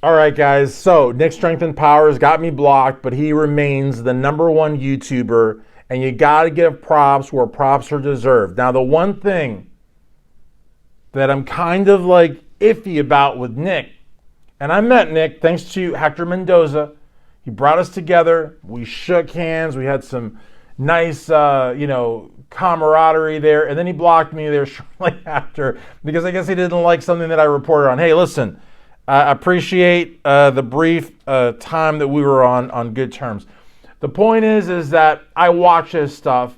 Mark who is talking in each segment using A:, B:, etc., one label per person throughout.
A: All right, guys. So Nick Strength and Powers got me blocked, but he remains the number one YouTuber, and you got to give props where props are deserved. Now, the one thing that I'm kind of like iffy about with Nick, and I met Nick thanks to Hector Mendoza. He brought us together. We shook hands. We had some nice, camaraderie there, and then he blocked me there shortly after because I guess he didn't like something that I reported on. Hey, listen. I appreciate the brief time that we were on good terms. The point is that I watch his stuff.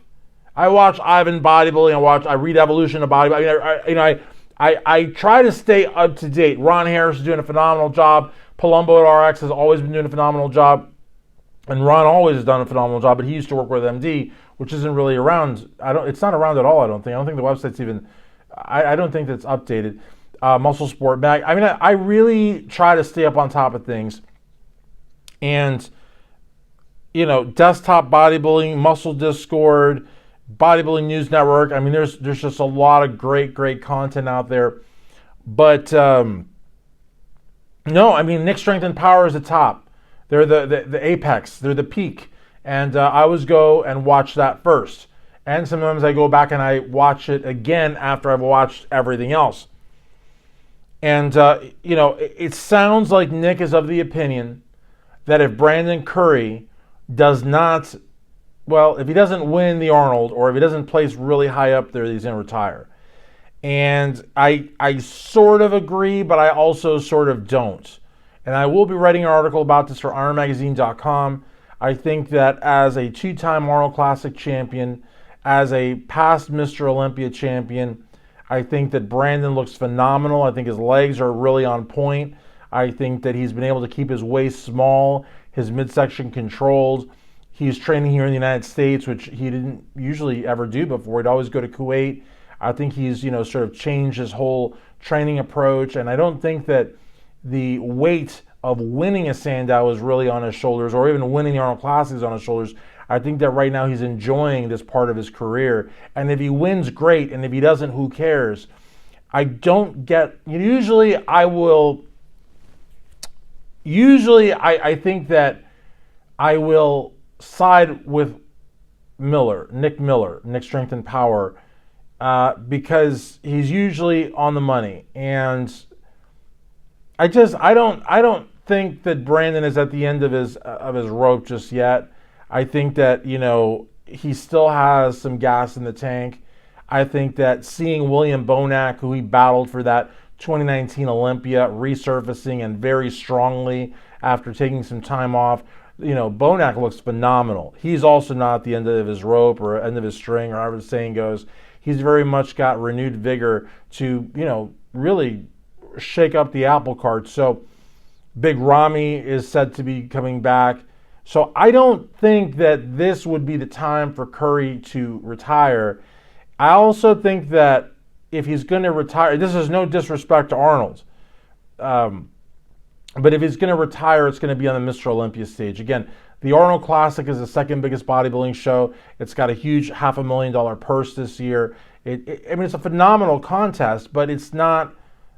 A: I watch Ivan Bodybuilding. I read Evolution of Bodybuilding. I try to stay up to date. Ron Harris is doing a phenomenal job. Palumbo at RX has always been doing a phenomenal job, and Ron always has done a phenomenal job. But he used to work with MD, which isn't really around. It's not around at all. I don't think the website's even. I don't think that's updated. Muscle Sport Mag. I really try to stay up on top of things. And, Desktop Bodybuilding, Muscle Discord, Bodybuilding News Network. There's just a lot of great content out there. But, Nick Strength and Power is the top. They're the apex. They're the peak. And I always go and watch that first. And sometimes I go back and I watch it again after I've watched everything else. And, it sounds like Nick is of the opinion that if Brandon Curry does not, if he doesn't win the Arnold or if he doesn't place really high up there, he's going to retire. And I sort of agree, but I also sort of don't. And I will be writing an article about this for IronMagazine.com. I think that as a two-time Arnold Classic champion, as a past Mr. Olympia champion, I think that Brandon looks phenomenal. I think his legs are really on point. I think that he's been able to keep his waist small, his midsection controlled. He's training here in the United States, which he didn't usually ever do before. He'd always go to Kuwait. I think he's, sort of changed his whole training approach. And I don't think that the weight of winning a Sandow is really on his shoulders, or even winning the Arnold Classic is on his shoulders. I think that right now he's enjoying this part of his career. And if he wins, great. And if he doesn't, who cares? I think that I will side with Nick Strength and Power, because he's usually on the money. And I don't think that Brandon is at the end of his rope just yet. I think that, he still has some gas in the tank. I think that seeing William Bonac, who he battled for that 2019 Olympia, resurfacing and very strongly after taking some time off, Bonac looks phenomenal. He's also not at the end of his rope or end of his string, or however the saying goes. He's very much got renewed vigor to, really shake up the apple cart. So Big Ramy is said to be coming back. So I don't think that this would be the time for Curry to retire. I also think that if he's going to retire, this is no disrespect to Arnold, but if he's going to retire, it's going to be on the Mr. Olympia stage. Again, the Arnold Classic is the second biggest bodybuilding show. It's got a huge $500,000 purse this year. It's a phenomenal contest, but it's not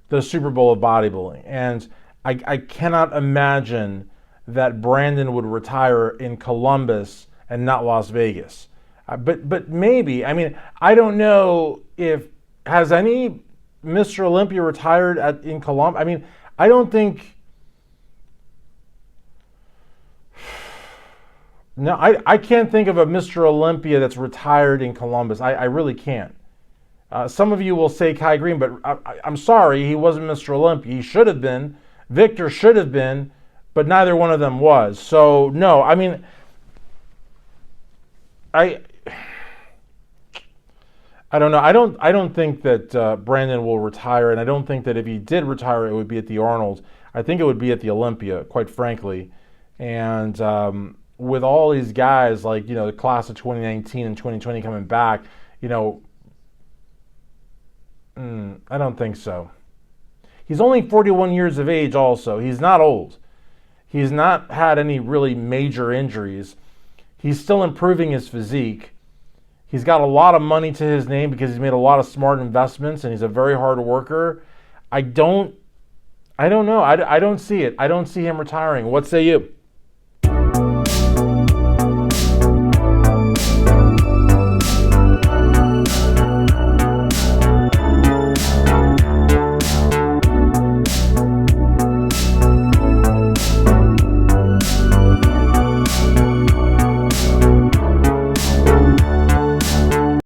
A: the Super Bowl of bodybuilding. And I cannot imagine that Brandon would retire in Columbus and not Las Vegas. But maybe. I don't know if has any Mr. Olympia retired in Columbus. I don't think. No, I can't think of a Mr. Olympia that's retired in Columbus. I really can't. Some of you will say Kai Green, but I'm sorry, he wasn't Mr. Olympia. He should have been. Victor should have been. But neither one of them was. So no, I don't know. I don't think that Brandon will retire, and I don't think that if he did retire, it would be at the Arnold. I think it would be at the Olympia, quite frankly. And with all these guys like the class of 2019 and 2020 coming back, I don't think so. He's only 41 years of age. Also, he's not old. He's not had any really major injuries. He's still improving his physique. He's got a lot of money to his name because he's made a lot of smart investments, and he's a very hard worker. I don't I don't know. I don't see it. I don't see him retiring. What say you?